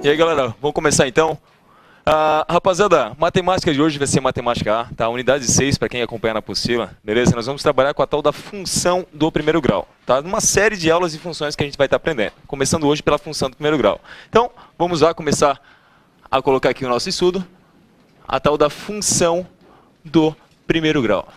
E aí, galera, vamos começar então? Rapaziada, matemática de hoje vai ser matemática A, tá? Unidade 6, para quem acompanha na apostila, beleza? Nós vamos trabalhar com a tal da função do primeiro grau, tá? Uma série de aulas e funções que a gente vai estar aprendendo, começando hoje pela função do primeiro grau. Então, vamos lá começar a colocar aqui o nosso estudo, a tal da função do primeiro grau.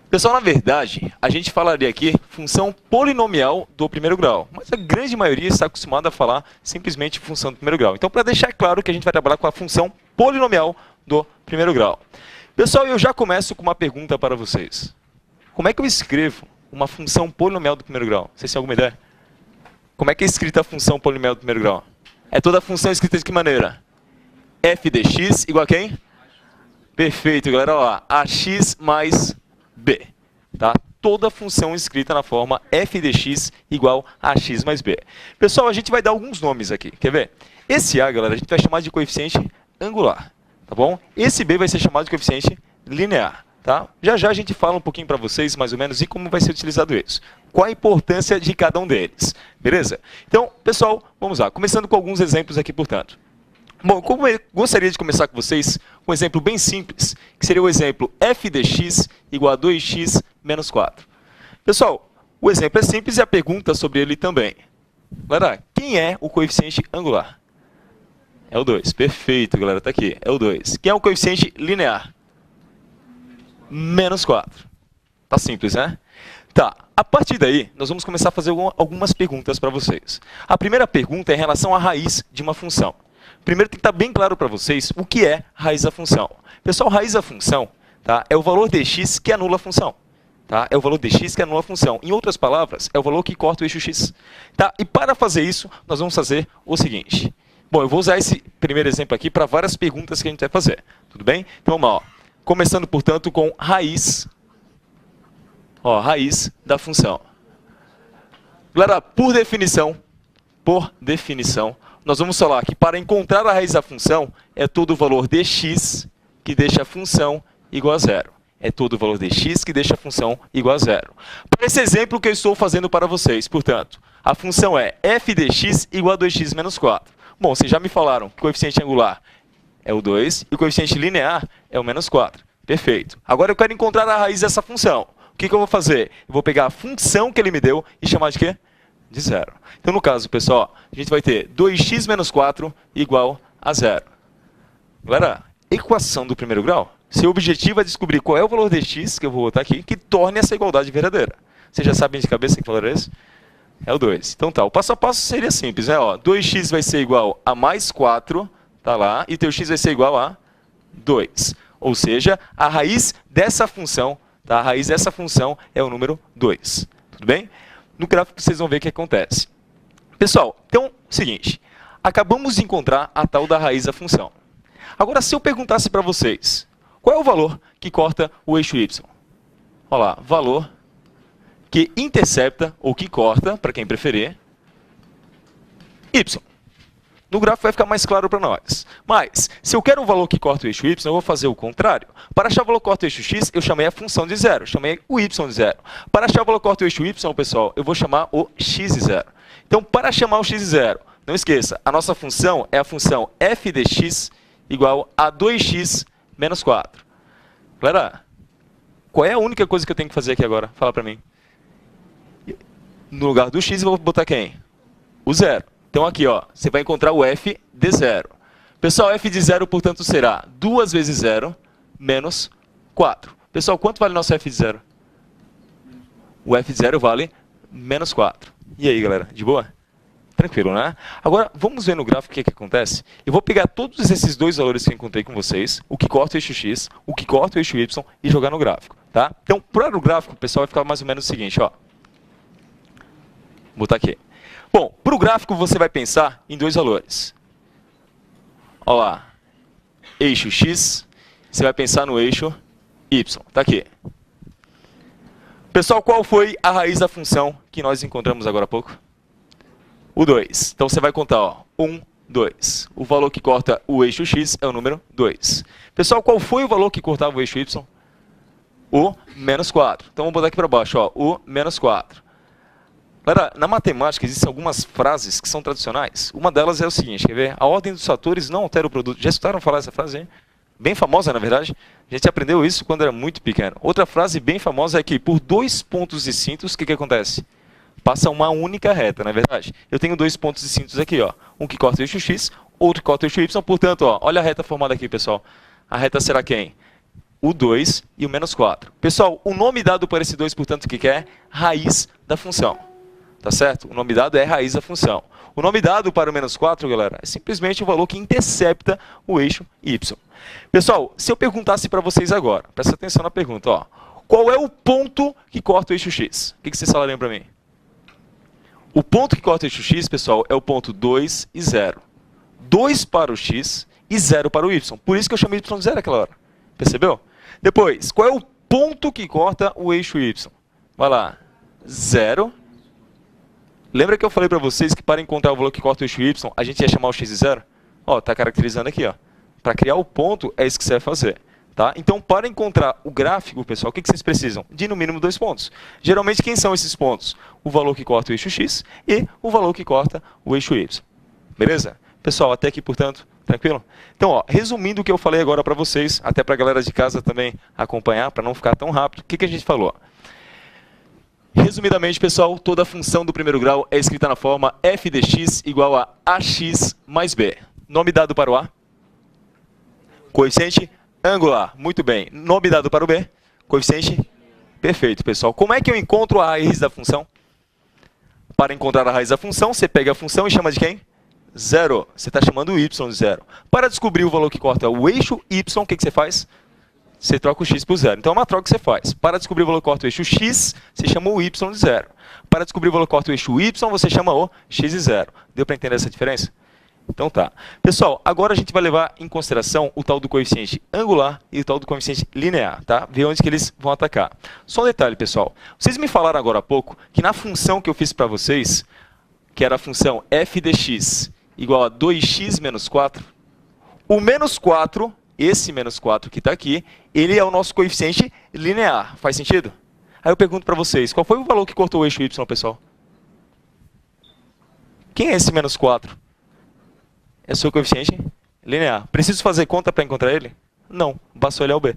Pessoal, na verdade, a gente falaria aqui função polinomial do primeiro grau, mas a grande maioria está acostumada a falar simplesmente função do primeiro grau. Então, para deixar claro que a gente vai trabalhar com a função polinomial do primeiro grau. Pessoal, eu já começo com uma pergunta para vocês. Como é que eu escrevo uma função polinomial do primeiro grau? Vocês têm alguma ideia? Como é que é escrita a função polinomial do primeiro grau? É toda a função escrita de que maneira? F de x igual a quem? Perfeito, galera. Olha lá, ax mais b, tá? Toda função escrita na forma f de x igual a x mais b. Pessoal, a gente vai dar alguns nomes aqui, quer ver? Esse a, galera, a gente vai chamar de coeficiente angular, tá bom? Esse b vai ser chamado de coeficiente linear, tá? Já já a gente fala um pouquinho para vocês, mais ou menos, e como vai ser utilizado isso. Qual a importância de cada um deles, beleza? Então, pessoal, vamos lá. Começando com alguns exemplos aqui, portanto. Bom, como eu gostaria de começar com vocês com um exemplo bem simples, que seria o exemplo f de x igual a 2x menos 4. Pessoal, o exemplo é simples e a pergunta sobre ele também. Galera, quem é o coeficiente angular? É o 2. Perfeito, galera, está aqui. É o 2. Quem é o coeficiente linear? Menos 4. Tá simples, né? Tá, a partir daí, nós vamos começar a fazer algumas perguntas para vocês. A primeira pergunta é em relação à raiz de uma função. Primeiro tem que estar bem claro para vocês o que é raiz da função. Pessoal, raiz da função, tá, é o valor de x que anula a função. Tá? É o valor de x que anula a função. Em outras palavras, é o valor que corta o eixo x. Tá? E para fazer isso, nós vamos fazer o seguinte. Bom, eu vou usar esse primeiro exemplo aqui para várias perguntas que a gente vai fazer. Tudo bem? Então vamos lá. Ó. Começando, portanto, com raiz. Ó, raiz da função. Galera, por definição, nós vamos falar que para encontrar a raiz da função, é todo o valor de x que deixa a função igual a zero. É todo o valor de x que deixa a função igual a zero. Para esse exemplo que eu estou fazendo para vocês, portanto, a função é f de x igual a 2x menos 4. Bom, vocês já me falaram que o coeficiente angular é o 2 e o coeficiente linear é o menos 4. Perfeito. Agora eu quero encontrar a raiz dessa função. O que eu vou fazer? Eu vou pegar a função que ele me deu e chamar de quê? De zero. Então, no caso, pessoal, a gente vai ter 2x menos 4 igual a zero. Galera, equação do primeiro grau, seu objetivo é descobrir qual é o valor de x, que eu vou botar aqui, que torne essa igualdade verdadeira. Vocês já sabem de cabeça que valor é esse? É o 2. Então tá, o passo a passo seria simples, né? Ó, 2x vai ser igual a mais 4, tá lá, e teu x vai ser igual a 2. Ou seja, a raiz dessa função, tá? A raiz dessa função é o número 2. Tudo bem? No gráfico vocês vão ver o que acontece. Pessoal, então, seguinte, acabamos de encontrar a tal da raiz da função. Agora, se eu perguntasse para vocês, qual é o valor que corta o eixo y? Olha lá, valor que intercepta, ou que corta, para quem preferir, y. No gráfico vai ficar mais claro para nós. Mas, se eu quero o valor que corta o eixo y, eu vou fazer o contrário. Para achar o valor que corta o eixo x, eu chamei a função de zero, chamei o y de zero. Para achar o valor que corta o eixo y, pessoal, eu vou chamar o x de zero. Então, para chamar o x de zero, não esqueça, a nossa função é a função f de x igual a 2x menos 4. Galera, qual é a única coisa que eu tenho que fazer aqui agora? Fala para mim. No lugar do x, eu vou botar quem? O zero. Então, aqui, ó, você vai encontrar o f de zero. Pessoal, f de zero, portanto, será 2 vezes 0 menos 4. Pessoal, quanto vale nosso f de zero? O f de zero vale menos 4. E aí, galera, de boa? Tranquilo, né? Agora, vamos ver no gráfico o que acontece. Eu vou pegar todos esses dois valores que eu encontrei com vocês, o que corta o eixo x, o que corta o eixo y, e jogar no gráfico, tá? Então, para o gráfico, pessoal, vai ficar mais ou menos o seguinte, ó. Vou botar aqui. Bom, para o gráfico você vai pensar em dois valores. Olha lá, eixo x, você vai pensar no eixo y. Está aqui. Pessoal, qual foi a raiz da função que nós encontramos agora há pouco? O 2. Então você vai contar, ó, 1, 2. O valor que corta o eixo x é o número 2. Pessoal, qual foi o valor que cortava o eixo y? O menos 4. Então vamos botar aqui para baixo, ó, o menos 4. Galera, na matemática existem algumas frases que são tradicionais. Uma delas é o seguinte, quer ver? A ordem dos fatores não altera o produto. Já escutaram falar essa frase aí? Bem famosa, na verdade. A gente aprendeu isso quando era muito pequeno. Outra frase bem famosa é que por dois pontos distintos, o que acontece? Passa uma única reta, não é verdade? Eu tenho dois pontos distintos aqui, ó. Um que corta o eixo X, outro que corta o eixo Y. Portanto, ó, olha a reta formada aqui, pessoal. A reta será quem? O 2 e o menos 4. Pessoal, o nome dado para esse 2, portanto, o que é? Raiz da função. Tá certo? O nome dado é raiz da função. O nome dado para o menos 4, galera, é simplesmente o valor que intercepta o eixo Y. Pessoal, se eu perguntasse para vocês agora, presta atenção na pergunta, ó. Qual é o ponto que corta o eixo X? O que vocês falariam para mim? O ponto que corta o eixo X, pessoal, é o ponto 2 e 0. 2 para o X e 0 para o Y. Por isso que eu chamei Y de 0 naquela hora. Percebeu? Depois, qual é o ponto que corta o eixo Y? Vai lá. 0. Lembra que eu falei para vocês que para encontrar o valor que corta o eixo Y, a gente ia chamar o X de 0? Ó, tá caracterizando aqui, ó. Para criar o ponto, é isso que você vai fazer. Tá? Então, para encontrar o gráfico, pessoal, o que vocês precisam? De, no mínimo, 2 pontos. Geralmente, quem são esses pontos? O valor que corta o eixo X e o valor que corta o eixo Y. Beleza? Pessoal, até aqui, portanto, tranquilo? Então, ó, resumindo o que eu falei agora para vocês, até para a galera de casa também acompanhar, para não ficar tão rápido, o que a gente falou? Resumidamente, pessoal, toda a função do primeiro grau é escrita na forma f de x igual a ax mais b. Nome dado para o A? Coeficiente angular. Muito bem. Nome dado para o B? Coeficiente? Perfeito, pessoal. Como é que eu encontro a raiz da função? Para encontrar a raiz da função, você pega a função e chama de quem? 0. Você está chamando o y de 0. Para descobrir o valor que corta o eixo y, o que você faz? Você troca o x por 0. Então, é uma troca que você faz. Para descobrir o valor que corta o eixo x, você chama o y de 0. Para descobrir o valor que corta o eixo y, você chama o x de 0. Deu para entender essa diferença? Então tá. Pessoal, agora a gente vai levar em consideração o tal do coeficiente angular e o tal do coeficiente linear, tá? Ver onde que eles vão atacar. Só um detalhe, pessoal. Vocês me falaram agora há pouco que na função que eu fiz para vocês, que era a função f de x igual a 2x menos 4, o menos 4, esse menos 4 que está aqui, ele é o nosso coeficiente linear. Faz sentido? Aí eu pergunto para vocês, qual foi o valor que cortou o eixo y, pessoal? Quem é esse menos 4? É o seu coeficiente linear. Preciso fazer conta para encontrar ele? Não, basta olhar o B.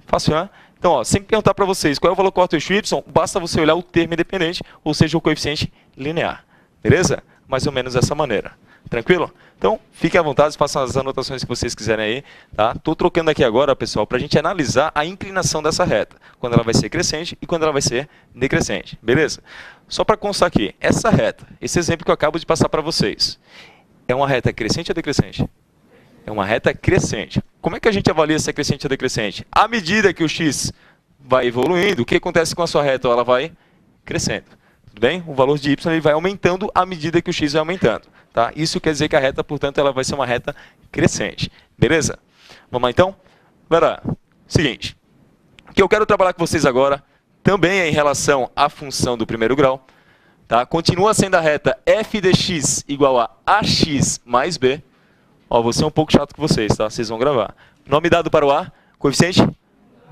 Fácil, né? Então, ó, sempre perguntar para vocês qual é o valor que corta o eixo y, basta você olhar o termo independente, ou seja, o coeficiente linear. Beleza? Mais ou menos dessa maneira. Tranquilo? Então, fiquem à vontade, façam as anotações que vocês quiserem aí. Tá? Estou trocando aqui agora, pessoal, para a gente analisar a inclinação dessa reta. Quando ela vai ser crescente e quando ela vai ser decrescente. Beleza? Só para constar aqui, essa reta, esse exemplo que eu acabo de passar para vocês, é uma reta crescente ou decrescente? É uma reta crescente. Como é que a gente avalia se é crescente ou decrescente? À medida que o x vai evoluindo, o que acontece com a sua reta? Ela vai crescendo. Tudo bem? O valor de y ele vai aumentando à medida que o x vai aumentando. Tá? Isso quer dizer que a reta, portanto, ela vai ser uma reta crescente. Beleza? Vamos lá, então? Galera, seguinte. O que eu quero trabalhar com vocês agora também é em relação à função do primeiro grau. Tá? Continua sendo a reta f de x igual a ax mais b. Ó, vou ser um pouco chato com vocês, tá? Vocês vão gravar. Nome dado para o A, coeficiente?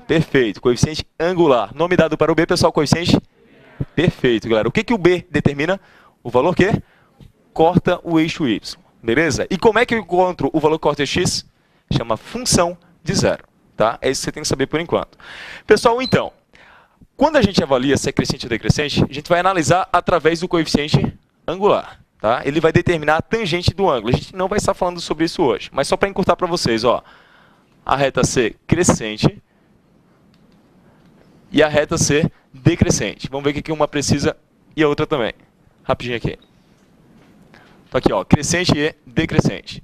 Perfeito. Coeficiente angular. Nome dado para o B, pessoal, coeficiente? Perfeito, galera. O que, que o B determina? O valor que corta o eixo y. Beleza? E como é que eu encontro o valor que corta o x? Chama função de 0. Tá? É isso que você tem que saber por enquanto. Pessoal, então, quando a gente avalia se é crescente ou decrescente, a gente vai analisar através do coeficiente angular. Tá? Ele vai determinar a tangente do ângulo. A gente não vai estar falando sobre isso hoje, mas só para encurtar para vocês, ó, a reta ser crescente e a reta ser decrescente. Vamos ver o que uma precisa e a outra também. Rapidinho aqui. Então aqui, ó, crescente e decrescente.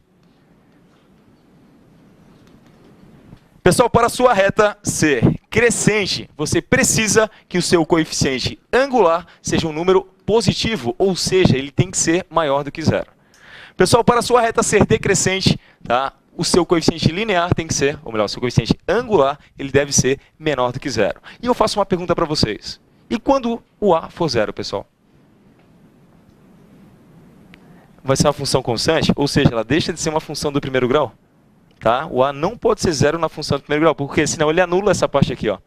Pessoal, para a sua reta ser crescente, você precisa que o seu coeficiente angular seja um número positivo, ou seja, ele tem que ser maior do que 0. Pessoal, para a sua reta ser decrescente, tá, o seu coeficiente linear tem que ser, ou melhor, o seu coeficiente angular, ele deve ser menor do que 0. E eu faço uma pergunta para vocês. E quando o A for 0, pessoal? Vai ser uma função constante, ou seja, ela deixa de ser uma função do primeiro grau? Tá? O A não pode ser 0 na função do primeiro grau, porque senão ele anula essa parte aqui. Ó.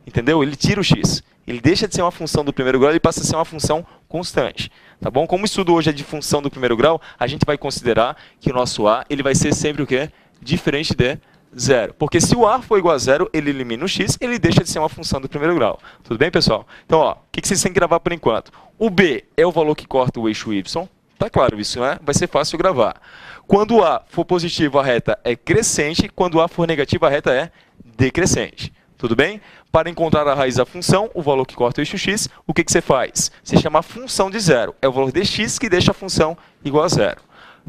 Entendeu? Ele tira o x. Ele deixa de ser uma função do primeiro grau e passa a ser uma função constante. Tá bom? Como o estudo hoje é de função do primeiro grau, a gente vai considerar que o nosso a ele vai ser sempre o quê? Diferente de zero. Porque se o a for igual a zero, ele elimina o x, ele deixa de ser uma função do primeiro grau. Tudo bem, pessoal? Então, ó, o que vocês têm que gravar por enquanto? O b é o valor que corta o eixo y. Tá claro isso, né? Vai ser fácil gravar. Quando o a for positivo, a reta é crescente. Quando o a for negativo, a reta é decrescente. Tudo bem? Para encontrar a raiz da função, o valor que corta o eixo x, o que você faz? Você chama a função de zero. É o valor de x que deixa a função igual a zero.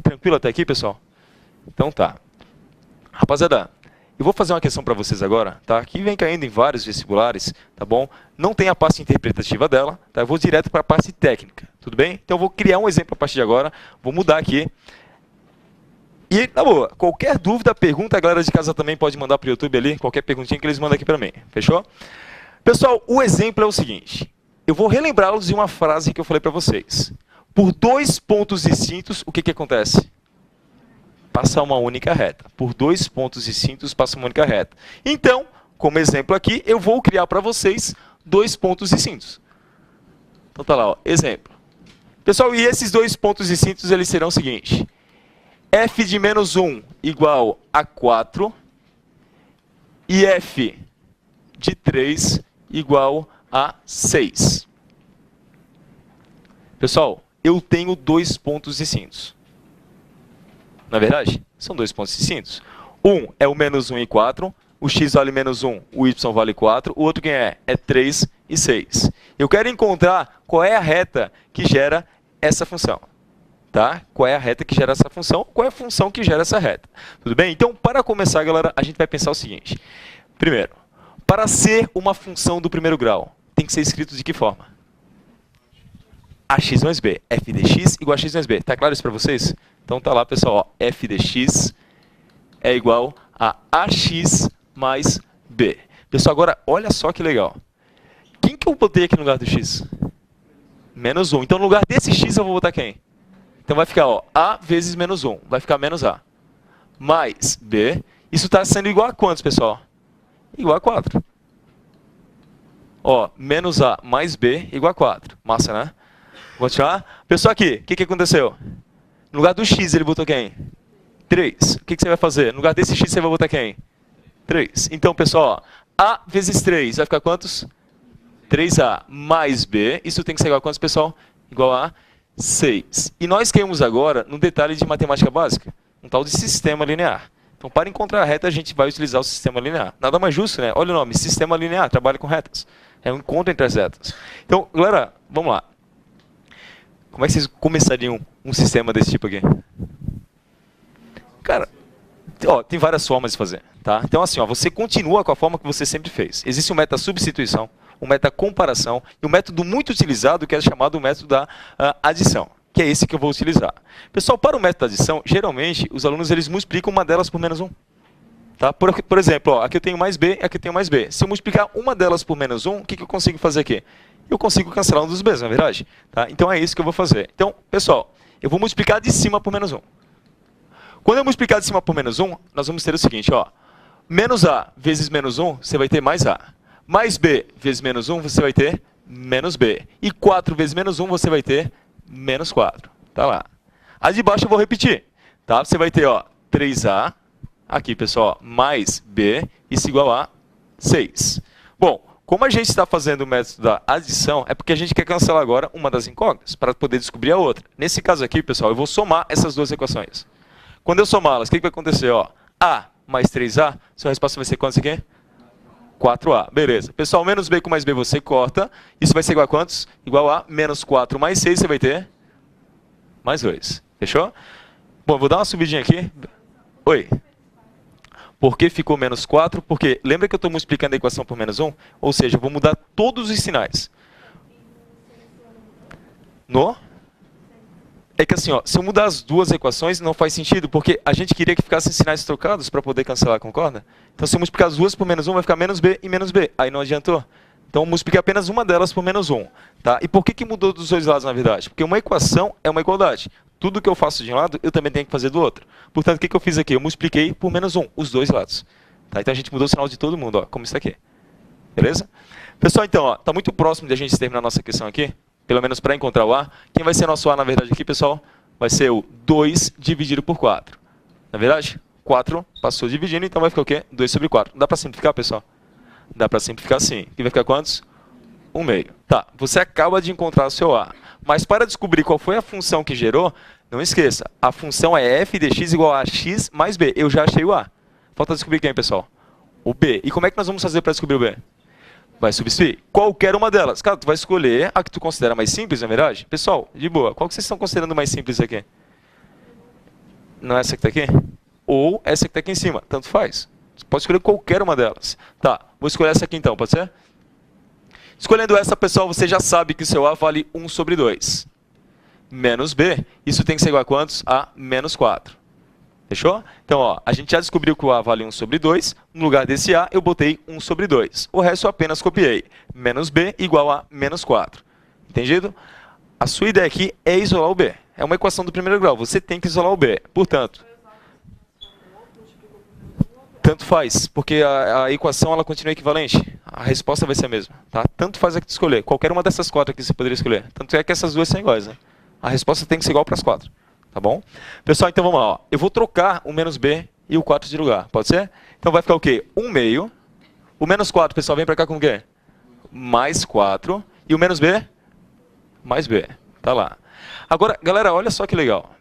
Tranquilo até aqui, pessoal? Então tá. Rapaziada, eu vou fazer uma questão para vocês agora, tá? Que vem caindo em vários vestibulares, tá bom? Não tem a parte interpretativa dela, tá? Eu vou direto para a parte técnica, tudo bem? Então eu vou criar um exemplo a partir de agora, vou mudar aqui. E, na boa, qualquer dúvida, pergunta, a galera de casa também pode mandar para o YouTube ali, qualquer perguntinha que eles mandam aqui para mim, fechou? Pessoal, o exemplo é o seguinte, eu vou relembrá-los de uma frase que eu falei para vocês. Por dois pontos distintos, o que acontece? Passa uma única reta. Por dois pontos distintos, passa uma única reta. Então, como exemplo aqui, eu vou criar para vocês dois pontos distintos. Então tá lá, ó, exemplo. Pessoal, e esses dois pontos distintos, eles serão o seguinte. F de menos 1 igual a 4 e F de 3 igual a 6. Pessoal, eu tenho dois pontos distintos. Na verdade, são dois pontos distintos. Um é o menos 1 e 4, o x vale menos 1, o y vale 4, o outro quem é? É 3 e 6. Eu quero encontrar qual é a reta que gera essa função. Tá? Qual é a reta que gera essa função? Qual é a função que gera essa reta? Tudo bem? Então, para começar, galera, a gente vai pensar o seguinte. Primeiro, para ser uma função do primeiro grau, tem que ser escrito de que forma? ax mais b. f de x igual a x mais b. Tá claro isso para vocês? Então tá lá, pessoal. Ó, f de x é igual a ax mais b. Pessoal, agora, olha só que legal. Quem que eu botei aqui no lugar do x? Menos 1. Então, no lugar desse x, eu vou botar quem? Então, vai ficar ó, a vezes menos 1. Vai ficar menos a. Mais b. Isso está sendo igual a quantos, pessoal? Igual a 4. Ó, menos a mais b igual a 4. Massa, né? Vou continuar? Pessoal, aqui, o que aconteceu? No lugar do x, ele botou quem? 3. O que você vai fazer? No lugar desse x, você vai botar quem? 3. Então, pessoal, ó, a vezes 3 vai ficar quantos? 3a mais b. Isso tem que ser igual a quantos, pessoal? Igual a 6. E nós caímos agora no detalhe de matemática básica, um tal de sistema linear. Então, para encontrar a reta, a gente vai utilizar o sistema linear. Nada mais justo, né? Olha o nome, sistema linear, trabalha com retas. É um encontro entre as retas. Então, galera, vamos lá. Como é que vocês começariam um sistema desse tipo aqui? Cara, ó, tem várias formas de fazer, tá? Então, assim, ó, você continua com a forma que você sempre fez. Existe um método da substituição, um método da comparação e um método muito utilizado que é chamado o método da adição, que é esse que eu vou utilizar. Pessoal, para o método da adição, geralmente, os alunos eles multiplicam uma delas por menos 1. Tá? Por exemplo, ó, aqui eu tenho mais b, aqui eu tenho mais b. Se eu multiplicar uma delas por menos 1, o que eu consigo fazer aqui? Eu consigo cancelar um dos b's, não é verdade? Tá? Então é isso que eu vou fazer. Então, pessoal, eu vou multiplicar de cima por menos 1. Quando eu multiplicar de cima por menos 1, nós vamos ter o seguinte, ó. Menos a vezes menos 1, você vai ter mais a. Mais b vezes menos 1, você vai ter menos b. E 4 vezes menos 1, você vai ter menos 4. Tá lá. A de baixo eu vou repetir. Tá? Você vai ter ó, 3a, aqui, pessoal, mais b, isso igual a 6. Bom, como a gente está fazendo o método da adição, é porque a gente quer cancelar agora uma das incógnitas, para poder descobrir a outra. Nesse caso aqui, pessoal, eu vou somar essas duas equações. Quando eu somá-las, o que vai acontecer? Ó, a mais 3a, sua resposta vai ser quantos aqui? 4a. Beleza. Pessoal, menos b com mais b você corta. Isso vai ser igual a quantos? Igual a menos 4 mais 6, você vai ter mais 2. Fechou? Bom, vou dar uma subidinha aqui. Oi. Por que ficou menos 4? Porque lembra que eu estou multiplicando a equação por menos 1? Ou seja, eu vou mudar todos os sinais. É que assim, ó, se eu mudar as duas equações, não faz sentido, porque a gente queria que ficassem sinais trocados para poder cancelar, concorda? Então, se eu multiplicar as duas por menos 1, vai ficar menos b e menos b. Aí não adiantou. Então, eu multipliquei apenas uma delas por menos 1. Tá? E por que mudou dos dois lados, na verdade? Porque uma equação é uma igualdade. Tudo que eu faço de um lado, eu também tenho que fazer do outro. Portanto, o que eu fiz aqui? Eu multipliquei por menos 1, os dois lados. Tá? Então, a gente mudou o sinal de todo mundo, ó, como isso aqui. Beleza? Pessoal, então, está muito próximo de a gente terminar a nossa questão aqui, pelo menos para encontrar o A. Quem vai ser nosso A, na verdade, aqui, pessoal, vai ser o 2 dividido por 4. Na verdade, 4 passou dividindo, então vai ficar o quê? 2 sobre 4. Dá para simplificar, pessoal? Dá para simplificar sim. E vai ficar quantos? 1 meio. Tá, você acaba de encontrar o seu A. Mas para descobrir qual foi a função que gerou, não esqueça, a função é f de x igual a x mais b. Eu já achei o A. Falta descobrir quem, pessoal? O B. E como é que nós vamos fazer para descobrir o B? Vai substituir qualquer uma delas. Cara, tu vai escolher a que tu considera mais simples, não é verdade? Pessoal, de boa, qual que vocês estão considerando mais simples aqui? Não é essa que está aqui? Ou essa que está aqui em cima, tanto faz. Você pode escolher qualquer uma delas. Tá, vou escolher essa aqui então, pode ser? Escolhendo essa, pessoal, você já sabe que o seu A vale 1 sobre 2. Menos B, isso tem que ser igual a quantos? A menos 4. Fechou? Então, ó, a gente já descobriu que o A vale 1 sobre 2. No lugar desse A, eu botei 1 sobre 2. O resto eu apenas copiei. Menos B igual a menos 4. Entendido? A sua ideia aqui é isolar o B. É uma equação do primeiro grau. Você tem que isolar o B. Portanto, tanto faz, porque a equação ela continua equivalente. A resposta vai ser a mesma. Tá? Tanto faz a que tu escolher. Qualquer uma dessas 4 aqui você poderia escolher. Tanto é que essas duas são iguais. Né? A resposta tem que ser igual para as 4. Tá bom? Pessoal, então vamos lá. Ó. Eu vou trocar o menos B e o 4 de lugar. Pode ser? Então vai ficar o quê? 1 meio. O menos 4, pessoal, vem para cá com o quê? Mais 4. E o menos B? Mais B. Tá lá. Agora, galera, olha só que legal.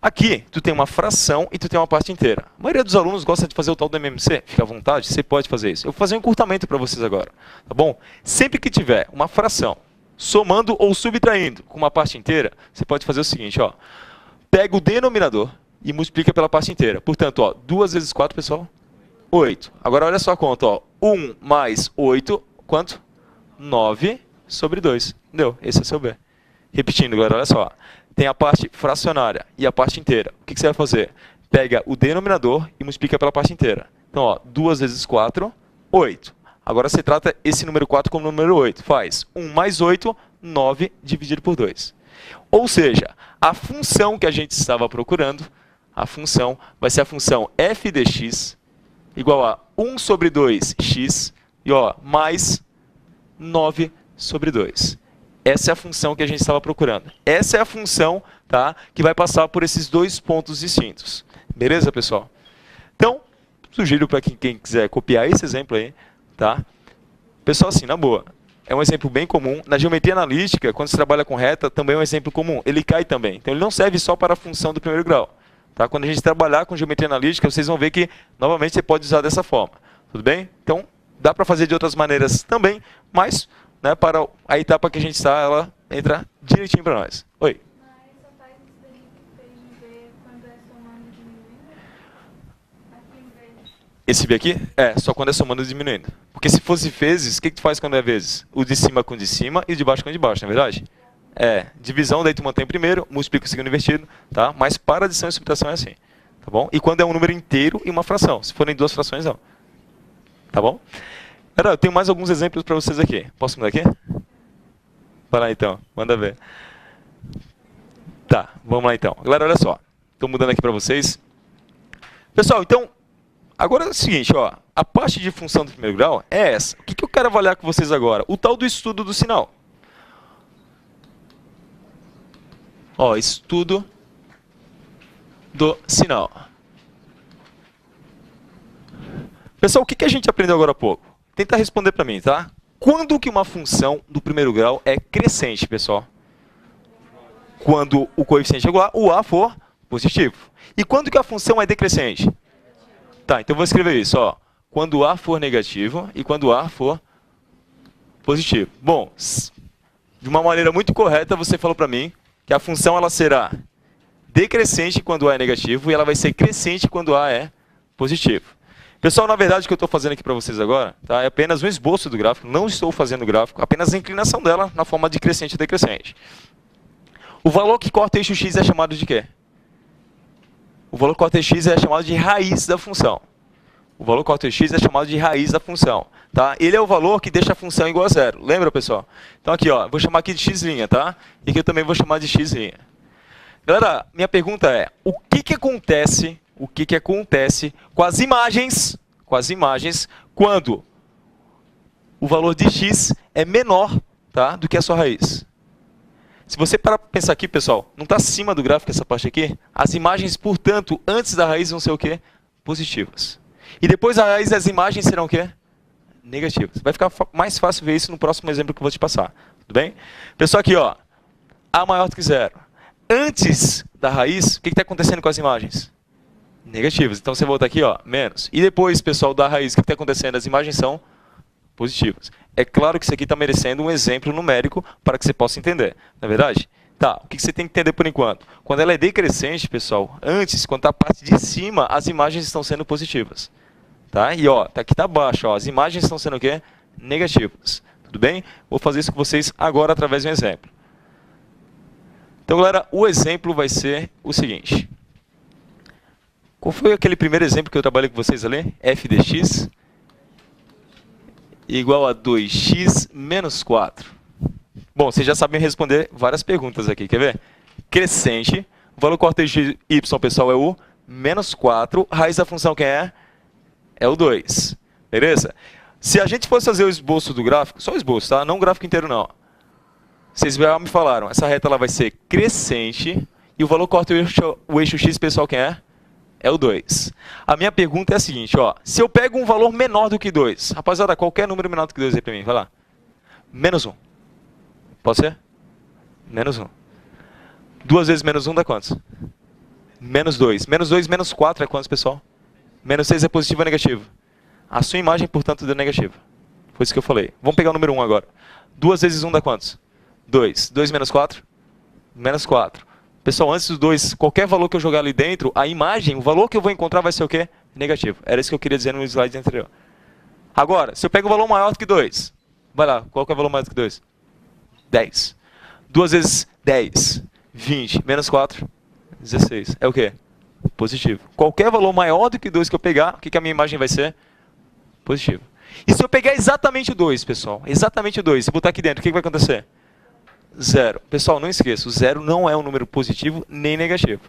Aqui, tu tem uma fração e tu tem uma parte inteira. A maioria dos alunos gosta de fazer o tal do MMC. Fica à vontade, você pode fazer isso. Eu vou fazer um encurtamento para vocês agora. Tá bom? Sempre que tiver uma fração somando ou subtraindo com uma parte inteira, você pode fazer o seguinte, ó. Pega o denominador e multiplica pela parte inteira. Portanto, ó, 2 vezes 4, pessoal, 8. Agora, olha só a conta, ó. 1 mais 8, quanto? 9 sobre 2. Entendeu? Esse é o seu B. Repetindo, galera, olha só. Tem a parte fracionária e a parte inteira. O que você vai fazer? Pega o denominador e multiplica pela parte inteira. Então, ó, 2 vezes 4, 8. Agora você trata esse número 4 como número 8. Faz 1 mais 8, 9 dividido por 2. Ou seja, a função que a gente estava procurando, a função vai ser a função f de x igual a 1 sobre 2x e ó, mais 9 sobre 2. Essa é a função que a gente estava procurando. Essa é a função, tá, que vai passar por esses dois pontos distintos. Beleza, pessoal? Então, sugiro para quem quiser copiar esse exemplo aí, tá? Pessoal, assim, na boa, é um exemplo bem comum. Na geometria analítica, quando se trabalha com reta, também é um exemplo comum. Ele cai também. Então, ele não serve só para a função do primeiro grau. Tá? Quando a gente trabalhar com geometria analítica, vocês vão ver que, novamente, você pode usar dessa forma. Tudo bem? Então, dá para fazer de outras maneiras também, mas, né, para a etapa que a gente está, ela entra direitinho para nós. Oi? Mas só faz isso daí que tem ver quando é somando e diminuindo? Aqui em vez. Esse B aqui? É, só quando é somando e diminuindo. Porque se fosse vezes, o que tu faz quando é vezes? O de cima com o de cima e o de baixo com o de baixo, não é verdade? É, divisão, daí tu mantém o primeiro, multiplica o segundo invertido, tá? Mas para adição e subtração é assim, tá bom? E quando é um número inteiro e uma fração. Se forem duas frações, não. Tá bom? Galera, eu tenho mais alguns exemplos para vocês aqui. Posso mudar aqui? Vai lá então, manda ver. Tá, vamos lá então. Galera, olha só. Estou mudando aqui para vocês. Pessoal, então, agora é o seguinte, ó. A parte de função do primeiro grau é essa. O que eu quero avaliar com vocês agora? O tal do estudo do sinal. Ó, estudo do sinal. Pessoal, o que a gente aprendeu agora há pouco? Tenta responder para mim, tá? Quando que uma função do primeiro grau é crescente, pessoal? Quando o coeficiente regular, o A, for positivo. E quando que a função é decrescente? Tá, então eu vou escrever isso, ó. Quando o A for negativo e quando o A for positivo. Bom, de uma maneira muito correta, você falou para mim que a função ela será decrescente quando o A é negativo e ela vai ser crescente quando o A é positivo. Pessoal, na verdade, o que eu estou fazendo aqui para vocês agora, tá, é apenas um esboço do gráfico, não estou fazendo o gráfico, apenas a inclinação dela na forma de crescente e decrescente. O valor que corta eixo x é chamado de quê? O valor que corta eixo x é chamado de raiz da função. O valor que corta eixo x é chamado de raiz da função. Tá? Ele é o valor que deixa a função igual a zero. Lembra, pessoal? Então aqui, ó, vou chamar aqui de x', tá? E aqui eu também vou chamar de x'. Galera, minha pergunta é, o que acontece com as imagens quando o valor de x é menor, tá, do que a sua raiz. Se você parar para pensar aqui, pessoal, não está acima do gráfico essa parte aqui? As imagens, portanto, antes da raiz vão ser o quê? Positivas. E depois da raiz, as imagens serão o quê? Negativas. Vai ficar mais fácil ver isso no próximo exemplo que eu vou te passar. Tudo bem? Pessoal, aqui, ó, A maior do que zero. Antes da raiz, o que está acontecendo com as imagens? Negativas. Então, você volta aqui, ó, menos. E depois, pessoal, da raiz, o que está acontecendo? As imagens são positivas. É claro que isso aqui está merecendo um exemplo numérico para que você possa entender. Não é verdade? Tá, o que você tem que entender por enquanto? Quando ela é decrescente, pessoal, antes, quando está a parte de cima, as imagens estão sendo positivas. Tá? E ó, aqui está abaixo, ó, as imagens estão sendo o quê? Negativas. Tudo bem? Vou fazer isso com vocês agora através de um exemplo. Então, galera, o exemplo vai ser o seguinte. Qual foi aquele primeiro exemplo que eu trabalhei com vocês ali? f de x igual a 2x menos 4. Bom, vocês já sabem responder várias perguntas aqui, quer ver? Crescente, o valor corte de y, pessoal, é o menos 4, raiz da função quem é? É o 2, beleza? Se a gente fosse fazer o esboço do gráfico, só o esboço, tá? Não o gráfico inteiro, não. Vocês já me falaram, essa reta ela vai ser crescente, e o valor corte o eixo x, pessoal, quem é? É o 2. A minha pergunta é a seguinte, ó. Se eu pego um valor menor do que 2, rapaziada, qualquer número menor do que 2 aí pra mim, vai lá. Menos 1. Pode ser? Menos 1. 2 vezes menos 1 dá quantos? Menos 2. Menos 2, menos 4 é quantos, pessoal? Menos 6 é positivo ou negativo? A sua imagem, portanto, deu negativa. Foi isso que eu falei. Vamos pegar o número 1 agora. 2 vezes 1 dá quantos? 2. 2 menos 4? Menos 4. Pessoal, antes dos 2, qualquer valor que eu jogar ali dentro, a imagem, o valor que eu vou encontrar vai ser o quê? Negativo. Era isso que eu queria dizer no slide anterior. Agora, se eu pego um valor maior do que 2, vai lá, qual que é o valor maior do que 2? 10. 2 vezes 10, 20. Menos 4, 16. É o quê? Positivo. Qualquer valor maior do que 2 que eu pegar, o que a minha imagem vai ser? Positivo. E se eu pegar exatamente o 2, pessoal, exatamente o 2, e botar aqui dentro, o que vai acontecer? 0. Pessoal, não esqueça, o 0 não é um número positivo nem negativo.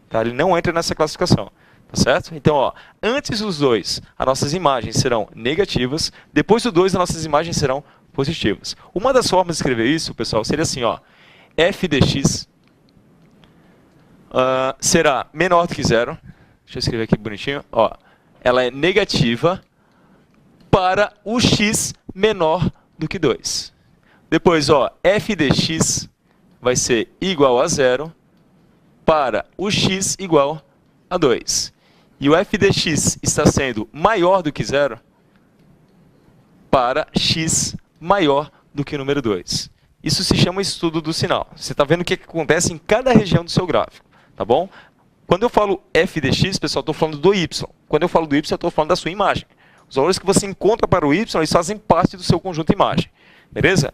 Tá? Ele não entra nessa classificação. Tá certo? Então, ó, antes dos 2, as nossas imagens serão negativas. Depois do 2, as nossas imagens serão positivas. Uma das formas de escrever isso, pessoal, seria assim, ó. F de x será menor do que 0. Deixa eu escrever aqui bonitinho. Ó, ela é negativa para o x menor do que 2. Depois, ó, f de x vai ser igual a 0 para o x igual a 2. E o f de x está sendo maior do que 0 para x maior do que o número 2. Isso se chama estudo do sinal. Você está vendo o que acontece em cada região do seu gráfico, tá bom? Quando eu falo f de x, pessoal, estou falando do y. Quando eu falo do y, eu estou falando da sua imagem. Os valores que você encontra para o y, eles fazem parte do seu conjunto imagem. Beleza?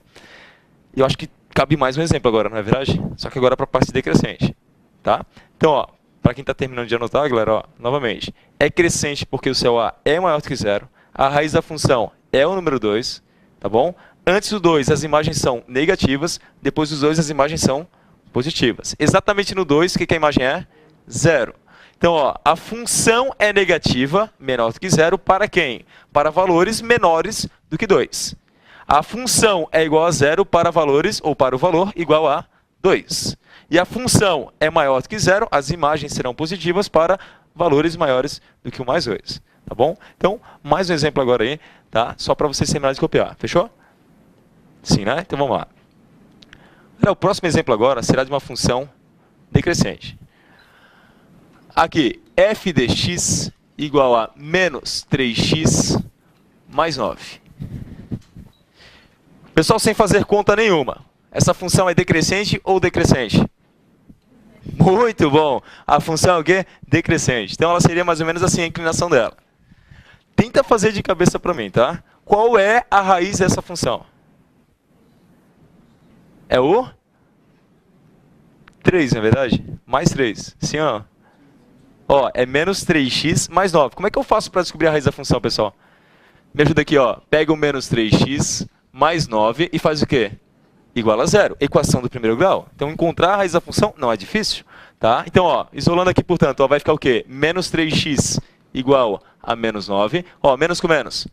Eu acho que cabe mais um exemplo agora, não é verdade? Só que agora para a parte decrescente. Tá? Então, ó, para quem está terminando de anotar, galera, ó, novamente, é crescente porque o seu A é maior do que 0, a raiz da função é o número 2, tá bom? Antes do 2, as imagens são negativas, depois dos 2, as imagens são positivas. Exatamente no 2, o que a imagem é? 0. Então, ó, a função é negativa, menor do que 0, para quem? Para valores menores do que 2. A função é igual a 0 para valores, ou para o valor, igual a 2. E a função é maior do que 0, as imagens serão positivas para valores maiores do que 1 mais 2. Tá bom? Então, mais um exemplo agora aí, tá? Só para vocês terminarem de copiar. Fechou? Sim, né? Então vamos lá. O próximo exemplo agora será de uma função decrescente. Aqui, f de x igual a menos 3x mais 9. Pessoal, sem fazer conta nenhuma, essa função é decrescente ou decrescente? Muito bom! A função é o quê? Decrescente. Então, ela seria mais ou menos assim a inclinação dela. Tenta fazer de cabeça para mim, tá? Qual é a raiz dessa função? É o 3, não é verdade? Mais 3. Sim ou não? Ó, é menos 3x mais 9. Como é que eu faço para descobrir a raiz da função, pessoal? Me ajuda aqui, ó. Pega o menos 3x mais 9 e faz o quê? Igual a 0. Equação do primeiro grau. Então, encontrar a raiz da função não é difícil, tá? Então, ó, isolando aqui, portanto, ó, vai ficar o quê? Menos 3x igual a menos 9. Ó, menos com menos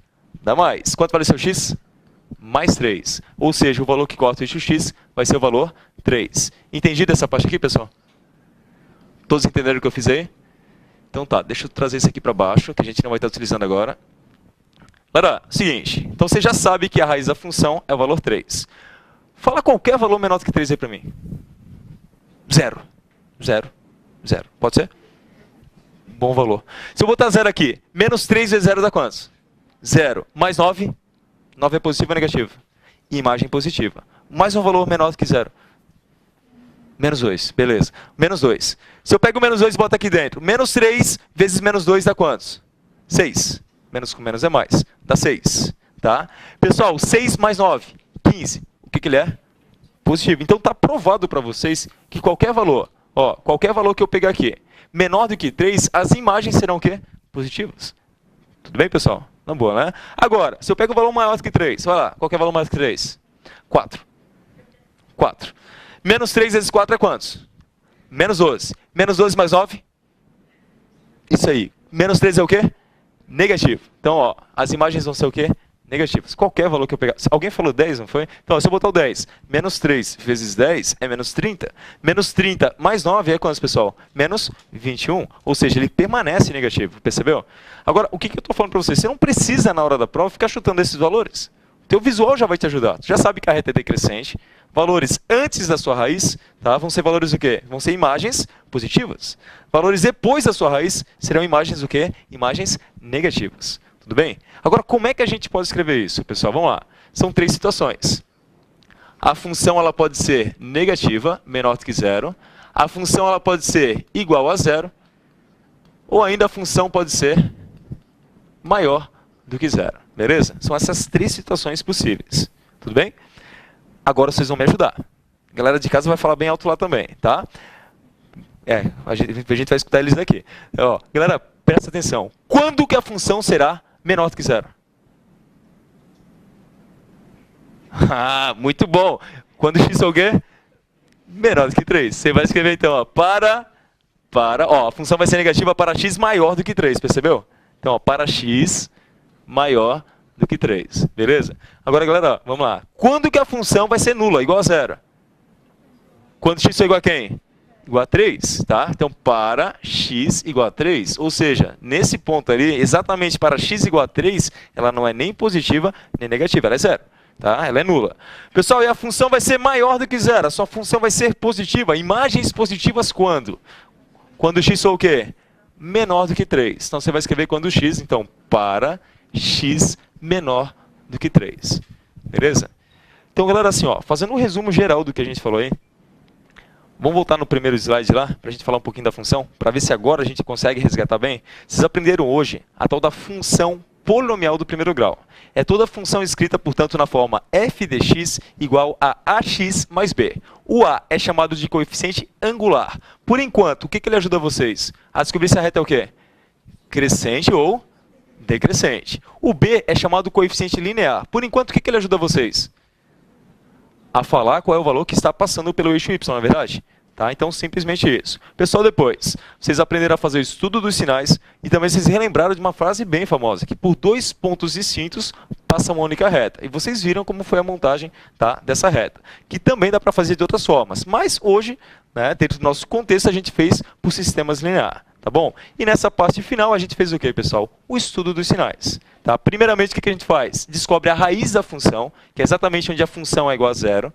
dá mais. Quanto vale seu x? mais 3. Ou seja, o valor que corta o eixo x vai ser o valor 3. Entendido essa parte aqui, pessoal? Todos entenderam o que eu fiz aí? Então tá, deixa eu trazer isso aqui para baixo, que a gente não vai estar utilizando agora. Galera, seguinte, então você já sabe que a raiz da função é o valor 3. Fala qualquer valor menor do que 3 aí para mim. 0. 0. 0. Pode ser? Bom valor. Se eu botar 0 aqui, menos 3 vezes 0 dá quantos? 0. Mais 9. 9 é positivo ou negativo? Imagem positiva. Mais um valor menor do que 0. Menos 2. Beleza. Menos 2. Se eu pego o menos 2 e boto aqui dentro, menos 3 vezes menos 2 dá quantos? 6. Menos com menos é mais. Dá 6. Tá? Pessoal, 6 mais 9. 15. O que ele é? Positivo. Então está provado para vocês que qualquer valor, qualquer valor que eu pegar aqui, menor do que 3, as imagens serão o quê? Positivas. Tudo bem, pessoal? Na boa, né? Agora, se eu pego um valor maior do que 3, vai lá, qualquer valor maior do que 3? 4. 4. Menos 3 vezes 4 é quantos? Menos 12. Menos 12 mais 9? Isso aí. Menos 13 é o quê? Negativo. Então, as imagens vão ser o quê? Negativas. Qualquer valor que eu pegar. Alguém falou 10, não foi? Então, se eu botar o 10, menos 3 vezes 10 é menos 30. Menos 30 mais 9 é quantos, pessoal? Menos 21. Ou seja, ele permanece negativo. Percebeu? Agora, o que eu estou falando para você? Você não precisa, na hora da prova, ficar chutando esses valores. O teu visual já vai te ajudar. Tu já sabe que a reta é decrescente. Valores antes da sua raiz, tá? Vão ser valores o quê? Vão ser imagens positivas. Valores depois da sua raiz serão imagens o quê? Imagens negativas. Tudo bem? Agora, como é que a gente pode escrever isso, pessoal? Vamos lá. São 3 situações. A função ela pode ser negativa, menor do que 0. A função ela pode ser igual a 0. Ou ainda a função pode ser maior do que 0. Beleza? São essas 3 situações possíveis. Tudo bem? Agora vocês vão me ajudar. A galera de casa vai falar bem alto lá também, tá? A gente vai escutar eles daqui. Galera, presta atenção. Quando que a função será menor do que 0? Muito bom. Quando x é o quê? Menor do que 3. Você vai escrever então, a função vai ser negativa para x maior do que 3, percebeu? Então, para x maior do que 3, beleza? Agora, galera, vamos lá. Quando que a função vai ser nula, igual a 0? Quando x é igual a quem? Igual a 3, tá? Então, para x igual a 3, ou seja, nesse ponto ali, exatamente para x igual a 3, ela não é nem positiva nem negativa, ela é 0, tá? Ela é nula. Pessoal, e a função vai ser maior do que 0, a sua função vai ser positiva. Imagens positivas quando? Quando x for o quê? Menor do que 3. Então, você vai escrever quando x, então, para x menor do que 3. Beleza? Então, galera, assim, fazendo um resumo geral do que a gente falou aí, vamos voltar no primeiro slide lá, para a gente falar um pouquinho da função, para ver se agora a gente consegue resgatar bem. Vocês aprenderam hoje a tal da função polinomial do primeiro grau. É toda função escrita, portanto, na forma f de x igual a ax mais b. O a é chamado de coeficiente angular. Por enquanto, o que ele ajuda vocês? A descobrir se a reta é o quê? Crescente ou decrescente. O b é chamado coeficiente linear. Por enquanto, o que ele ajuda vocês? A falar qual é o valor que está passando pelo eixo y, não é verdade? Tá? Então, simplesmente isso. Pessoal, depois, vocês aprenderam a fazer o estudo dos sinais e também vocês relembraram de uma frase bem famosa, que por 2 pontos distintos passa uma única reta. E vocês viram como foi a montagem, tá, dessa reta, que também dá para fazer de outras formas. Mas hoje, né, dentro do nosso contexto, a gente fez por sistemas lineares. Tá bom? E nessa parte final, a gente fez o quê, pessoal? O estudo dos sinais. Tá? Primeiramente, o que a gente faz? Descobre a raiz da função, que é exatamente onde a função é igual a 0.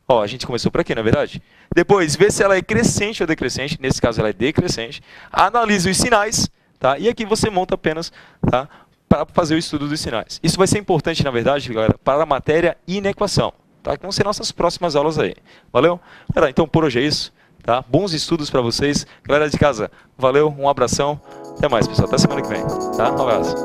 A gente começou por aqui, não é verdade? Depois, vê se ela é crescente ou decrescente. Nesse caso, ela é decrescente. Analisa os sinais. Tá? E aqui você monta apenas, tá, para fazer o estudo dos sinais. Isso vai ser importante, na verdade, galera, para a matéria inequação. Tá? Que vão ser nossas próximas aulas aí. Valeu? Galera, então, por hoje é isso. Tá? Bons estudos para vocês. Galera de casa, valeu, um abração. Até mais, pessoal. Até semana que vem. Tá? Um abraço.